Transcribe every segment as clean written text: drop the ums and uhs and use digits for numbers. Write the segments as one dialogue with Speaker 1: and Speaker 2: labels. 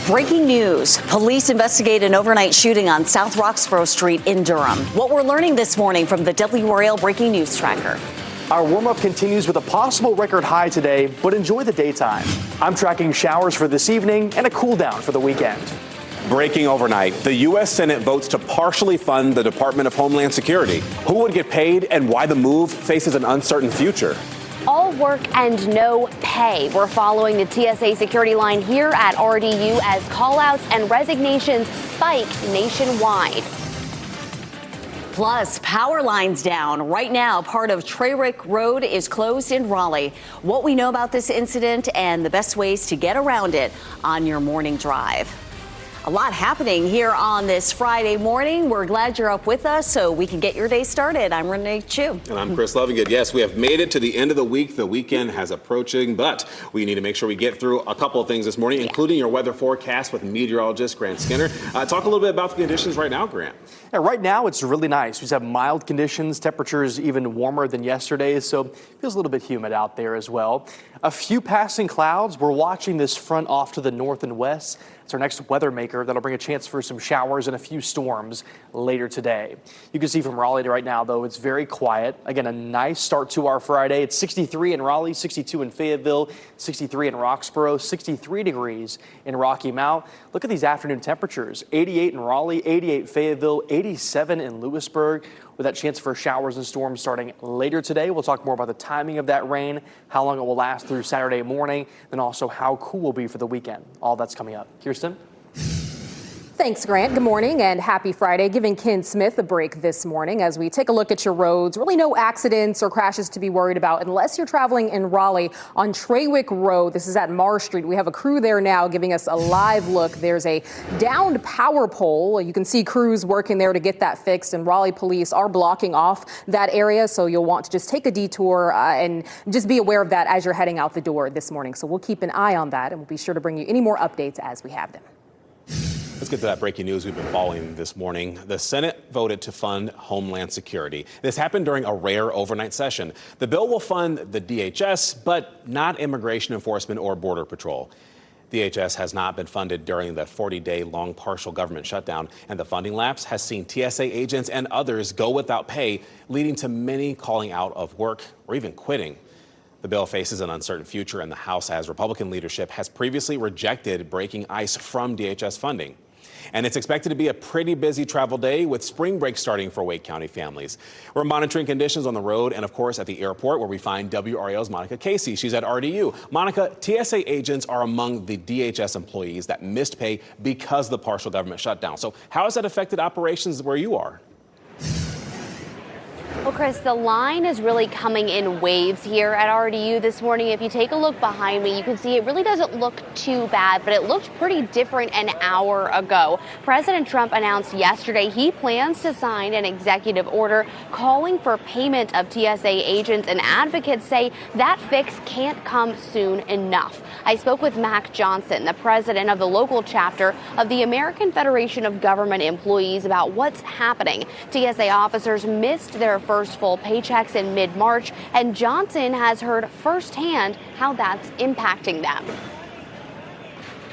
Speaker 1: Breaking news. Police investigate an overnight shooting on South Roxborough Street in Durham. What we're learning this morning from the WRAL Breaking News Tracker.
Speaker 2: Our warm-up continues with a possible record high today, but enjoy the daytime. I'm tracking showers for this evening and a cool down for the weekend.
Speaker 3: Breaking overnight, the U.S. Senate votes to partially fund the Department of Homeland Security. Who would get paid and why the move faces an uncertain future?
Speaker 4: All work and no pay. We're following the TSA security line here at RDU as callouts and resignations spike nationwide.
Speaker 1: Plus, power lines down. Right now, part of Treywick Road is closed in Raleigh. What we know about this incident and the best ways to get around it on your morning drive. A lot happening here on this Friday morning. We're glad you're up with us so we can get your day started. I'm Renee Chu.
Speaker 3: And I'm Chris Lovingood. Yes, we have made it to the end of the week. The weekend has approaching, but we need to make sure we get through a couple of things this morning, including your weather forecast with meteorologist Grant Skinner. Talk a little bit about the conditions right now, Grant.
Speaker 2: Yeah, right now, it's really nice. We just have mild conditions, temperatures even warmer than yesterday, so it feels a little bit humid out there as well. A few passing clouds. We're watching this front off to the north and west. It's our next weather maker that'll bring a chance for some showers and a few storms later today. You can see from Raleigh right now, though, it's very quiet. Again, a nice start to our Friday. It's 63 in Raleigh, 62 in Fayetteville, 63 in Roxborough, 63 degrees in Rocky Mount. Look at these afternoon temperatures. 88 in Raleigh, 88 Fayetteville, 87 in Lewisburg, with that chance for showers and storms starting later today. We'll talk more about the timing of that rain, how long it will last through Saturday morning, and also how cool it will be for the weekend. All that's coming up. Kirsten?
Speaker 5: Thanks, Grant. Good morning and happy Friday. Giving Ken Smith a break this morning as we take a look at your roads. Really no accidents or crashes to be worried about unless you're traveling in Raleigh on Treywick Road. This is at Marsh Street. We have a crew there now giving us a live look. There's a downed power pole. You can see crews working there to get that fixed, and Raleigh police are blocking off that area. So you'll want to just take a detour and just be aware of that as you're heading out the door this morning. So we'll keep an eye on that, and we'll be sure to bring you any more updates as we have them.
Speaker 3: Let's get to that breaking news we've been following this morning. The Senate voted to fund Homeland Security. This happened during a rare overnight session. The bill will fund the DHS, but not Immigration Enforcement or Border Patrol. DHS has not been funded during the 40-day long partial government shutdown, and the funding lapse has seen TSA agents and others go without pay, leading to many calling out of work or even quitting. The bill faces an uncertain future in the House as Republican leadership has previously rejected breaking ice from DHS funding. And it's expected to be a pretty busy travel day with spring break starting for Wake County families. We're monitoring conditions on the road and, of course, at the airport where we find WRAL's Monica Casey. She's at RDU. Monica, TSA agents are among the DHS employees that missed pay because of the partial government shutdown. So how has that affected operations where you are?
Speaker 4: Well, Chris, the line is really coming in waves here at RDU this morning. If you take a look behind me, you can see it really doesn't look too bad, but it looked pretty different an hour ago. President Trump announced yesterday he plans to sign an executive order calling for payment of TSA agents, and advocates say that fix can't come soon enough. I spoke with Mac Johnson, the president of the local chapter of the American Federation of Government Employees, about what's happening. TSA officers missed their first full paychecks in mid-March, and Johnson has heard firsthand how that's impacting them.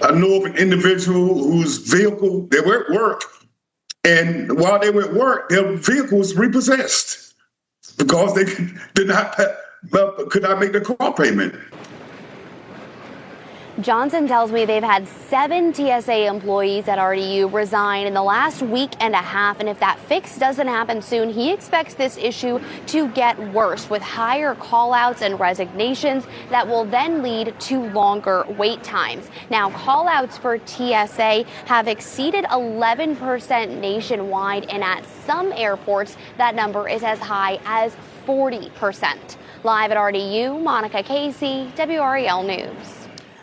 Speaker 6: I know of an individual whose vehicle, they were at work, and while they were at work, their vehicle was repossessed because they could not make the car payment.
Speaker 4: Johnson tells me they've had 7 TSA employees at RDU resign in the last week and a half, and if that fix doesn't happen soon, he expects this issue to get worse with higher callouts and resignations that will then lead to longer wait times. Now, callouts for TSA have exceeded 11% nationwide, and at some airports, that number is as high as 40%. Live at RDU, Monica Casey, WRAL News.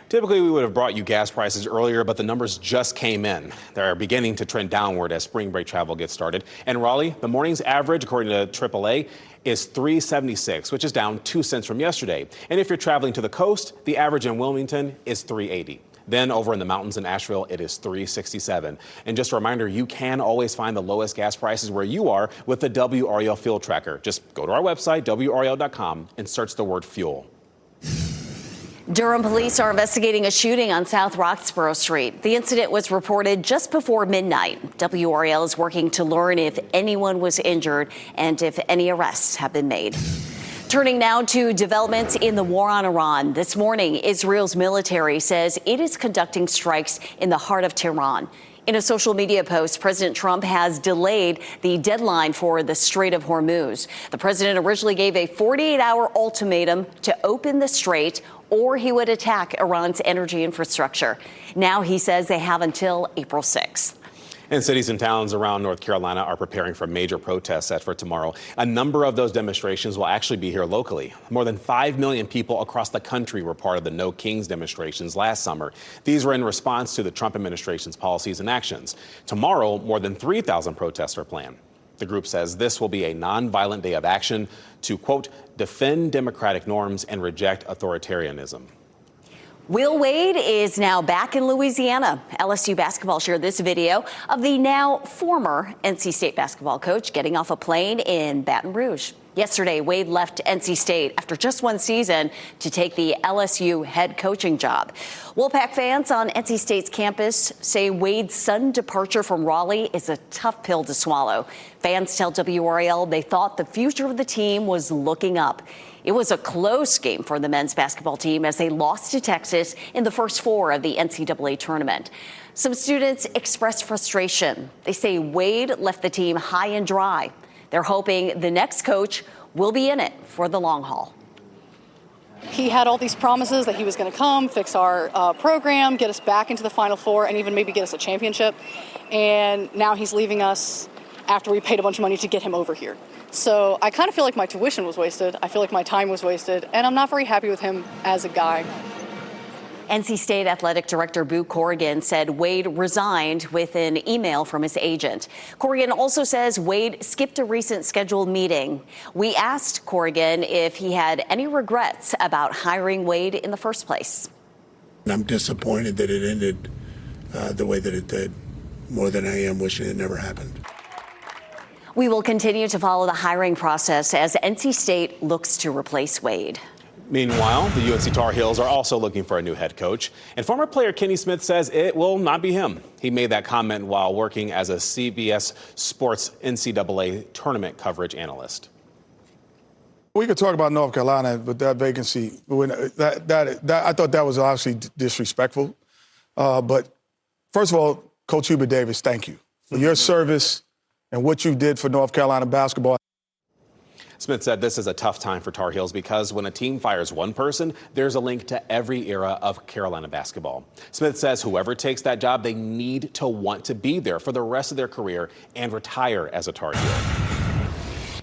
Speaker 3: Typically, we would have brought you gas prices earlier, but the numbers just came in. They're beginning to trend downward as spring break travel gets started. And Raleigh, the morning's average, according to AAA, is $3.76, which is down 2 cents from yesterday. And if you're traveling to the coast, the average in Wilmington is $3.80. Then over in the mountains in Asheville, it is $3.67. And just a reminder, you can always find the lowest gas prices where you are with the WRAL Fuel Tracker. Just go to our website, WRAL.com, and search the word fuel.
Speaker 1: Durham police are investigating a shooting on South Roxborough Street. The incident was reported just before midnight. WRAL is working to learn if anyone was injured and if any arrests have been made. Turning now to developments in the war on Iran. This morning, Israel's military says it is conducting strikes in the heart of Tehran. In a social media post, President Trump has delayed the deadline for the Strait of Hormuz. The president originally gave a 48-hour ultimatum to open the strait or he would attack Iran's energy infrastructure. Now he says they have until April 6th.
Speaker 3: And cities and towns around North Carolina are preparing for major protests set for tomorrow. A number of those demonstrations will actually be here locally. More than 5 million people across the country were part of the No Kings demonstrations last summer. These were in response to the Trump administration's policies and actions. Tomorrow, more than 3,000 protests are planned. The group says this will be a nonviolent day of action to, quote, defend democratic norms and reject authoritarianism.
Speaker 1: Will Wade is now back in Louisiana. LSU basketball shared this video of the now former NC State basketball coach getting off a plane in Baton Rouge. Yesterday, Wade left NC State after just one season to take the LSU head coaching job. Wolfpack fans on NC State's campus say Wade's sudden departure from Raleigh is a tough pill to swallow. Fans tell WRAL they thought the future of the team was looking up. It was a close game for the men's basketball team as they lost to Texas in the first four of the NCAA tournament. Some students expressed frustration. They say Wade left the team high and dry. They're hoping the next coach will be in it for the long haul.
Speaker 7: He had all these promises that he was going to come, fix our program, get us back into the Final Four, and even maybe get us a championship. And now he's leaving us after we paid a bunch of money to get him over here. So I kind of feel like my tuition was wasted. I feel like my time was wasted, and I'm not very happy with him as a guy.
Speaker 1: NC State Athletic Director Boo Corrigan said Wade resigned with an email from his agent. Corrigan also says Wade skipped a recent scheduled meeting. We asked Corrigan if he had any regrets about hiring Wade in the first place.
Speaker 8: I'm disappointed that it ended the way that it did, more than I am wishing it never happened.
Speaker 1: We will continue to follow the hiring process as NC State looks to replace Wade.
Speaker 3: Meanwhile, the UNC Tar Heels are also looking for a new head coach. And former player Kenny Smith says it will not be him. He made that comment while working as a CBS Sports NCAA tournament coverage analyst.
Speaker 9: We could talk about North Carolina, but that vacancy, I thought that was obviously disrespectful. But first of all, Coach Hubert Davis, thank you for your service and what you did for North Carolina basketball.
Speaker 3: Smith said this is a tough time for Tar Heels because when a team fires one person, there's a link to every era of Carolina basketball. Smith says whoever takes that job, they need to want to be there for the rest of their career and retire as a Tar Heel.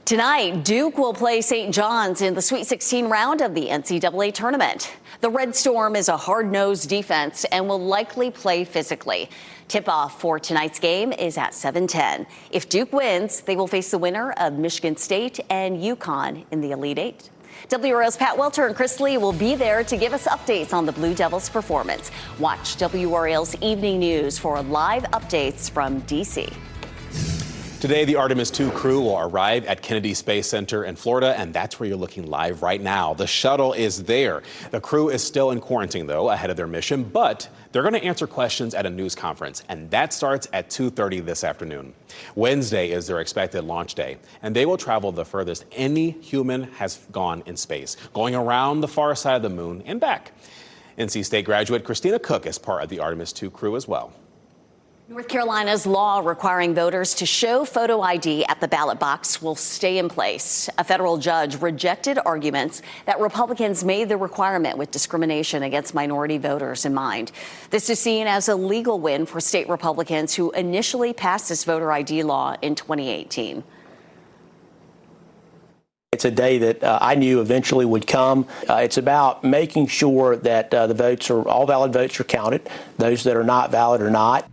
Speaker 1: Tonight, Duke will play St. John's in the Sweet 16 round of the NCAA tournament. The Red Storm is a hard-nosed defense and will likely play physically. Tip-off for tonight's game is at 7:10. If Duke wins, they will face the winner of Michigan State and UConn in the Elite Eight. WRAL's Pat Welter and Chris Lee will be there to give us updates on the Blue Devils' performance. Watch WRAL's Evening News for live updates from D.C.
Speaker 3: Today, the Artemis II crew will arrive at Kennedy Space Center in Florida, and that's where you're looking live right now. The shuttle is there. The crew is still in quarantine, though, ahead of their mission, but they're going to answer questions at a news conference, and that starts at 2:30 this afternoon. Wednesday is their expected launch day, and they will travel the furthest any human has gone in space, going around the far side of the moon and back. NC State graduate Christina Cook is part of the Artemis II crew as well.
Speaker 1: North Carolina's law requiring voters to show photo ID at the ballot box will stay in place. A federal judge rejected arguments that Republicans made the requirement with discrimination against minority voters in mind. This is seen as a legal win for state Republicans who initially passed this voter ID law in 2018.
Speaker 10: It's a day that I knew eventually would come. It's about making sure that all valid votes are counted, those that are not valid are not.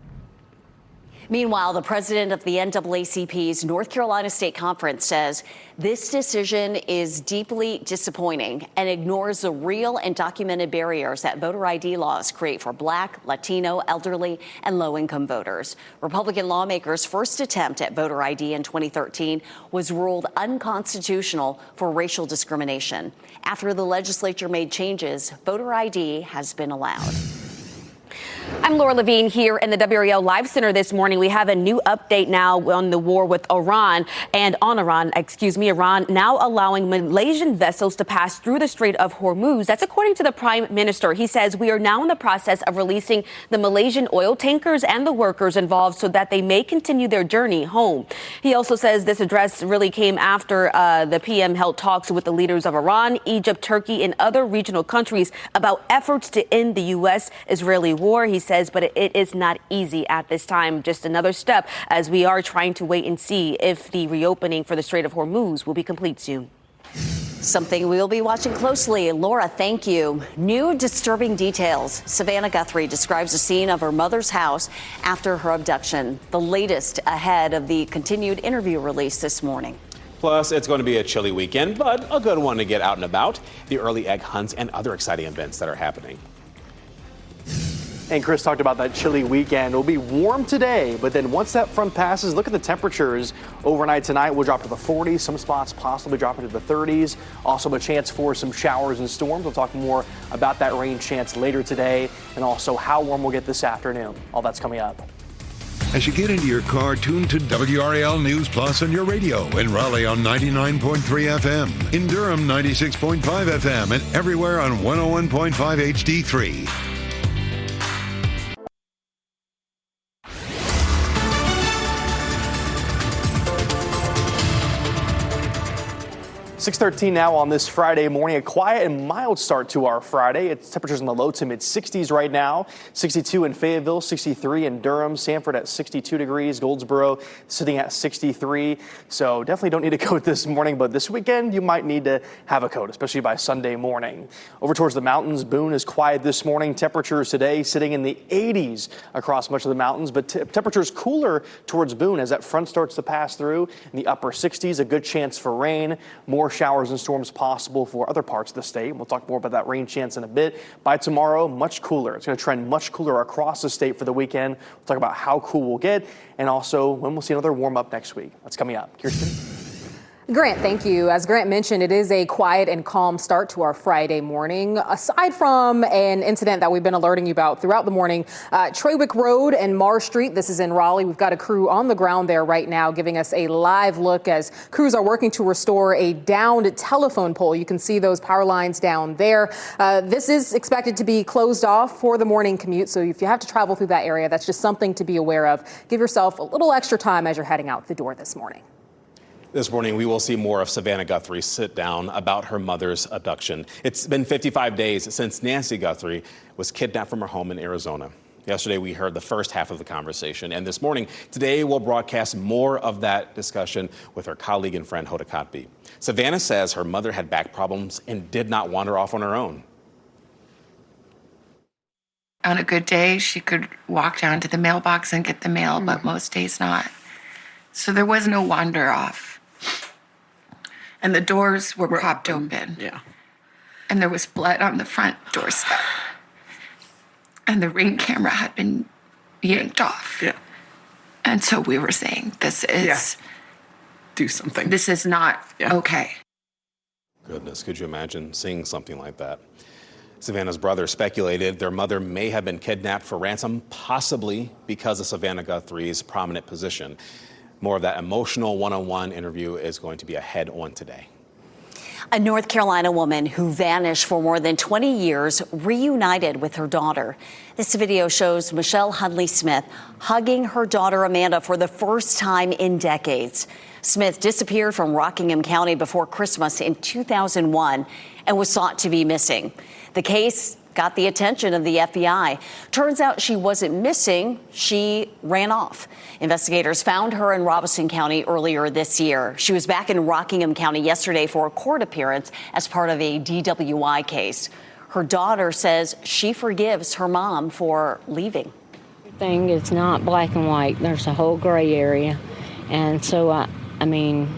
Speaker 1: Meanwhile, the president of the NAACP's North Carolina State Conference says this decision is deeply disappointing and ignores the real and documented barriers that voter ID laws create for Black, Latino, elderly, and low-income voters. Republican lawmakers' first attempt at voter ID in 2013 was ruled unconstitutional for racial discrimination. After the legislature made changes, voter ID has been allowed.
Speaker 11: I'm Laura Levine here in the WRAL Live Center this morning. We have a new update now on the war with Iran Iran now allowing Malaysian vessels to pass through the Strait of Hormuz. That's according to the Prime Minister. He says we are now in the process of releasing the Malaysian oil tankers and the workers involved so that they may continue their journey home. He also says this address really came after the PM held talks with the leaders of Iran, Egypt, Turkey, and other regional countries about efforts to end the U.S.-Israeli war. He says, but it is not easy at this time. Just another step as we are trying to wait and see if the reopening for the Strait of Hormuz will be complete soon.
Speaker 1: Something we'll be watching closely. Laura, thank you. New disturbing details. Savannah Guthrie describes the scene of her mother's house after her abduction. The latest ahead of the continued interview release this morning.
Speaker 3: Plus, it's going to be a chilly weekend, but a good one to get out and about. The early egg hunts and other exciting events that are happening.
Speaker 2: And Chris talked about that chilly weekend. It'll be warm today, but then once that front passes, look at the temperatures. Overnight tonight, we'll drop to the 40s. Some spots possibly dropping to the 30s. Also a chance for some showers and storms. We'll talk more about that rain chance later today and also how warm we'll get this afternoon. All that's coming up.
Speaker 12: As you get into your car, tune to WRAL News Plus on your radio. In Raleigh on 99.3 FM. In Durham, 96.5 FM. And everywhere on 101.5 HD3.
Speaker 2: 6:13 now on this Friday morning. A quiet and mild start to our Friday. It's temperatures in the low to mid 60s right now. 62 in Fayetteville, 63 in Durham, Sanford at 62 degrees, Goldsboro sitting at 63. So definitely don't need a coat this morning, but this weekend you might need to have a coat, especially by Sunday morning. Over towards the mountains, Boone is quiet this morning. Temperatures today sitting in the 80s across much of the mountains, but temperatures cooler towards Boone as that front starts to pass through. In the upper 60s, a good chance for rain. More showers and storms possible for other parts of the state. We'll talk more about that rain chance in a bit. By tomorrow, much cooler. It's going to trend much cooler across the state for the weekend. We'll talk about how cool we'll get and also when we'll see another warm up next week. That's coming up. Kirsten?
Speaker 5: Grant, thank you. As Grant mentioned, it is a quiet and calm start to our Friday morning. Aside from an incident that we've been alerting you about throughout the morning, Trawick Road and Marr Street, this is in Raleigh. We've got a crew on the ground there right now giving us a live look as crews are working to restore a downed telephone pole. You can see those power lines down there. This is expected to be closed off for the morning commute. So if you have to travel through that area, that's just something to be aware of. Give yourself a little extra time as you're heading out the door this morning.
Speaker 3: This morning, we will see more of Savannah Guthrie sit down about her mother's abduction. It's been 55 days since Nancy Guthrie was kidnapped from her home in Arizona. Yesterday, we heard the first half of the conversation. And this morning, today, we'll broadcast more of that discussion with her colleague and friend, Hoda Kotb. Savannah says her mother had back problems and did not wander off on her own.
Speaker 13: On a good day, she could walk down to the mailbox and get the mail, but most days not. So there was no wander off. And the doors were propped open.
Speaker 14: Yeah.
Speaker 13: And there was blood on the front doorstep. And the Ring camera had been yanked off.
Speaker 14: Yeah.
Speaker 13: And so we were saying, this is...
Speaker 14: Do something.
Speaker 13: This is not okay.
Speaker 3: Goodness, could you imagine seeing something like that? Savannah's brother speculated their mother may have been kidnapped for ransom, possibly because of Savannah Guthrie's prominent position. More of that emotional one-on-one interview is going to be ahead on today.
Speaker 1: A North Carolina woman who vanished for more than 20 years reunited with her daughter. This video shows Michelle Hunley Smith hugging her daughter Amanda for the first time in decades. Smith disappeared from Rockingham County before Christmas in 2001 and was thought to be missing. The case got the attention of the FBI. Turns out she wasn't missing, she ran off. Investigators found her in Robeson County earlier this year. She was back in Rockingham County yesterday for a court appearance as part of a DWI case. Her daughter says she forgives her mom for leaving.
Speaker 15: Thing is not black and white. There's a whole gray area. And so, I mean,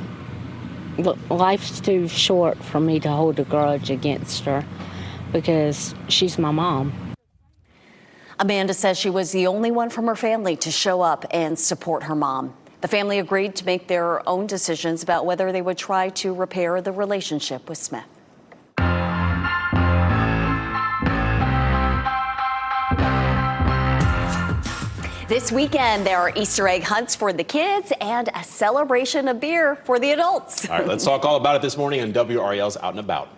Speaker 15: life's too short for me to hold a grudge against her because she's my mom.
Speaker 1: Amanda says she was the only one from her family to show up and support her mom. The family agreed to make their own decisions about whether they would try to repair the relationship with Smith. This weekend, there are Easter egg hunts for the kids and a celebration of beer for the adults.
Speaker 3: All right, let's talk all about it this morning on WRAL's Out and About.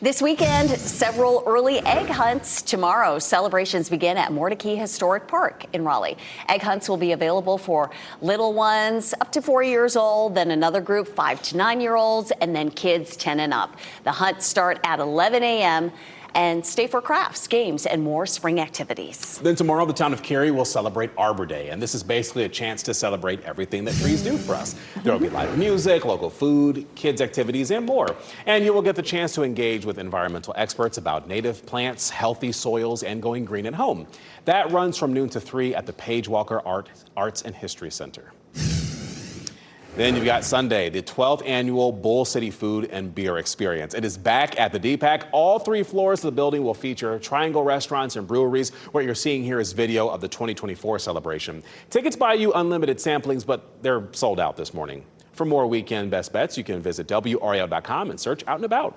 Speaker 1: This weekend, several early egg hunts. Tomorrow, celebrations begin at Mordecai Historic Park in Raleigh. Egg hunts will be available for little ones up to 4 years old, then another group 5 to 9-year-olds, and then kids 10 and up. The hunts start at 11 a.m. and stay for crafts, games, and more spring activities.
Speaker 3: Then tomorrow, the town of Cary will celebrate Arbor Day, and this is basically a chance to celebrate everything that trees do for us. There will be live music, local food, kids' activities, and more. And you will get the chance to engage with environmental experts about native plants, healthy soils, and going green at home. That runs from noon to 3 at the Page Walker Arts and History Center. Then you've got Sunday, the 12th annual Bull City Food and Beer Experience. It is back at the DPAC. All 3 floors of the building will feature triangle restaurants and breweries. What you're seeing here is video of the 2024 celebration. Tickets buy you unlimited samplings, but they're sold out this morning. For more weekend best bets, you can visit WRAL.com and search Out and About.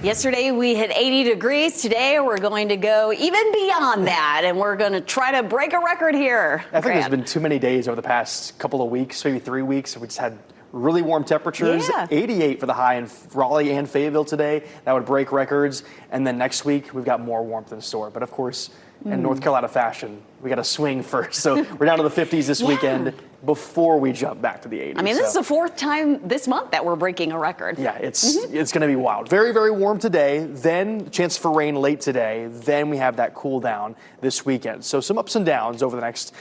Speaker 1: Yesterday, we hit 80 degrees. Today, we're going to go even beyond that, and we're going to try to break a record here.
Speaker 2: I think there's been too many days over the past couple of weeks, maybe 3 weeks. We just had really warm temperatures.
Speaker 1: Yeah.
Speaker 2: 88 for the high in Raleigh and Fayetteville today. That would break records. And then next week, we've got more warmth in store. But of course, in North Carolina fashion, we got to swing first. So we're down to the 50s this weekend before we jump back to the 80s.
Speaker 1: I mean, this is the 4th time this month that we're breaking a record.
Speaker 2: Yeah, it's going to be wild. Very, very warm today. Then chance for rain late today. Then we have that cool down this weekend. So some ups and downs over the next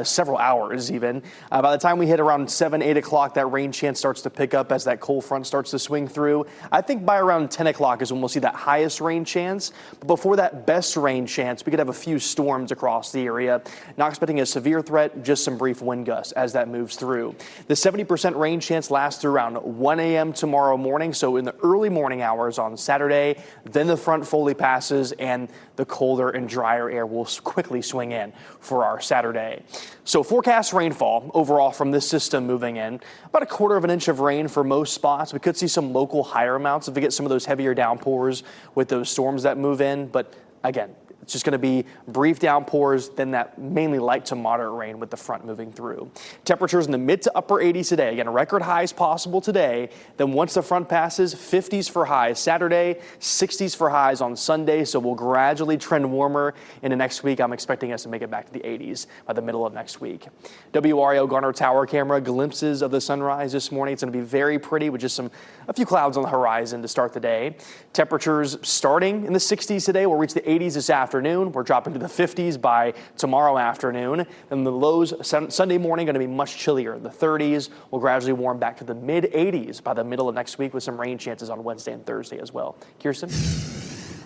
Speaker 2: several hours even. By the time we hit around 7, 8 o'clock, that rain chance starts to pick up as that cold front starts to swing through. I think by around 10 o'clock is when we'll see that highest rain chance. But before that best rain chance, we could have a few storms across the area. Not expecting a severe threat, just some brief wind gusts as that moves through. The 70% rain chance lasts through around 1 a.m. tomorrow morning. So in the early morning hours on Saturday, then the front fully passes and the colder and drier air will quickly swing in for our Saturday. So forecast rainfall overall from this system moving in, about 1/4 inch of rain for most spots. We could see some local higher amounts if we get some of those heavier downpours with those storms that move in. But again, it's just going to be brief downpours, then that mainly light to moderate rain with the front moving through. Temperatures in the mid to upper 80s today. Again, record highs possible today. Then once the front passes, 50s for highs Saturday, 60s for highs on Sunday. So we'll gradually trend warmer into next week. I'm expecting us to make it back to the 80s by the middle of next week. WRAL Garner Tower camera glimpses of the sunrise this morning. It's going to be very pretty with just a few clouds on the horizon to start the day. Temperatures starting in the 60s today. We'll reach the 80s this afternoon. We're dropping to the 50s by tomorrow afternoon. And the lows Sunday morning going to be much chillier. The 30s will gradually warm back to the mid 80s by the middle of next week with some rain chances on Wednesday and Thursday as well. Kirsten?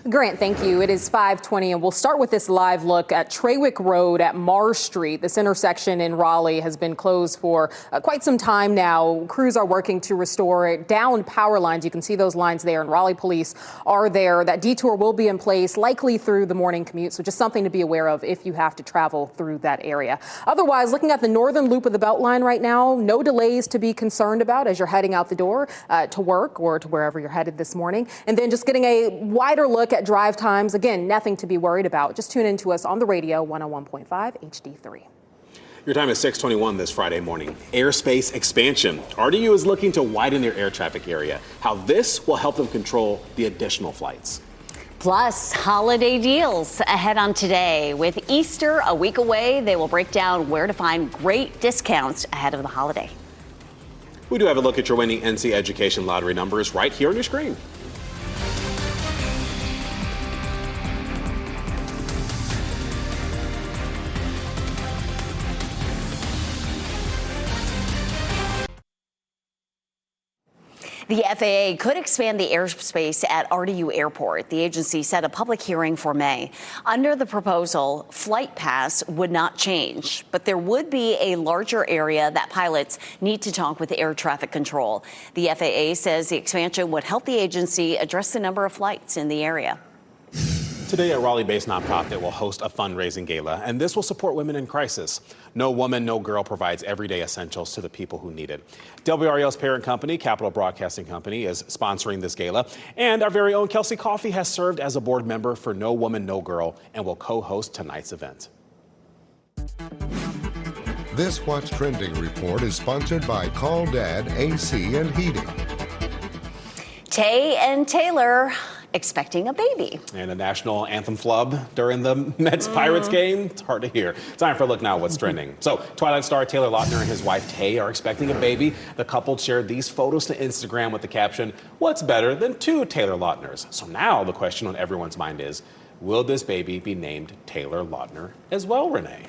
Speaker 5: Grant, thank you. It is 5:20, and we'll start with this live look at Trawick Road at Mars Street. This intersection in Raleigh has been closed for quite some time now. Crews are working to restore downed power lines. You can see those lines there, and Raleigh police are there. That detour will be in place likely through the morning commute, so just something to be aware of if you have to travel through that area. Otherwise, looking at the northern loop of the Beltline right now, no delays to be concerned about as you're heading out the door to work or to wherever you're headed this morning. And then just getting a wider look at drive times. Again, nothing to be worried about. Just tune in to us on the radio, 101.5 HD3.
Speaker 3: Your time is 6:21 this Friday morning. Airspace expansion. RDU is looking to widen their air traffic area. How this will help them control the additional flights.
Speaker 1: Plus, holiday deals ahead on today. With Easter a week away, they will break down where to find great discounts ahead of the holiday.
Speaker 3: We do have a look at your winning NC Education lottery numbers right here on your screen.
Speaker 1: The FAA could expand the airspace at RDU Airport. The agency set a public hearing for May. Under the proposal, flight paths would not change, but there would be a larger area that pilots need to talk with air traffic control. The FAA says the expansion would help the agency address the number of flights in the area.
Speaker 3: Today, a Raleigh-based nonprofit will host a fundraising gala, and this will support women in crisis. No Woman, No Girl provides everyday essentials to the people who need it. WRAL's parent company, Capital Broadcasting Company, is sponsoring this gala, and our very own Kelsey Coffey has served as a board member for No Woman, No Girl and will co-host tonight's event.
Speaker 12: This What's Trending report is sponsored by Call Dad AC and Heating.
Speaker 1: Tay and Taylor expecting a baby.
Speaker 3: And a national anthem flub during the Mets-Pirates game. It's hard to hear. Time for a look now at what's trending. So, Twilight star Taylor Lautner and his wife Tay are expecting a baby. The couple shared these photos to Instagram with the caption, "What's better than two Taylor Lautners?" So now the question on everyone's mind is, will this baby be named Taylor Lautner as well, Renee?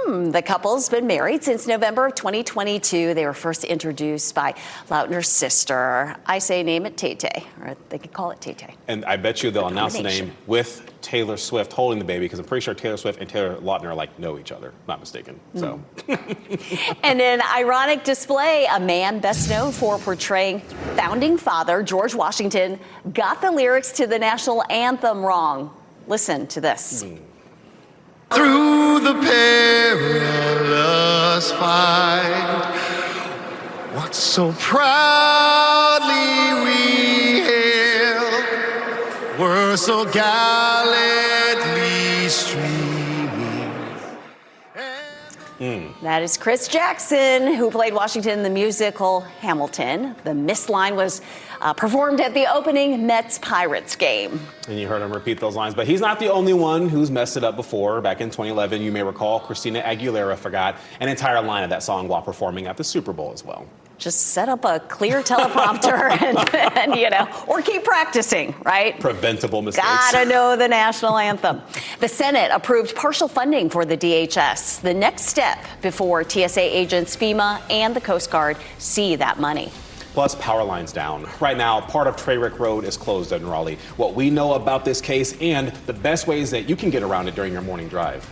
Speaker 1: The couple's been married since November of 2022. They were first introduced by Lautner's sister. I say name it Tay-Tay, or they could call it Tay-Tay.
Speaker 3: And I bet you they'll announce the name with Taylor Swift holding the baby, because I'm pretty sure Taylor Swift and Taylor Lautner know each other. Not mistaken. So.
Speaker 1: And an ironic display, a man best known for portraying founding father George Washington got the lyrics to the national anthem wrong. Listen to this.
Speaker 16: Through the perilous fight, what so proudly we hailed, were so gallantly streaming.
Speaker 1: That is Chris Jackson, who played Washington in the musical Hamilton. The missed line was performed at the opening Mets-Pirates game.
Speaker 3: And you heard him repeat those lines, but he's not the only one who's messed it up before. Back in 2011, you may recall, Christina Aguilera forgot an entire line of that song while performing at the Super Bowl as well.
Speaker 1: Just set up a clear teleprompter and or keep practicing, right?
Speaker 3: Preventable mistakes.
Speaker 1: Gotta know the national anthem. The Senate approved partial funding for the DHS, the next step before TSA agents, FEMA, and the Coast Guard see that money.
Speaker 3: Plus, power lines down. Right now, part of Treyrick Road is closed in Raleigh. What we know about this case and the best ways that you can get around it during your morning drive.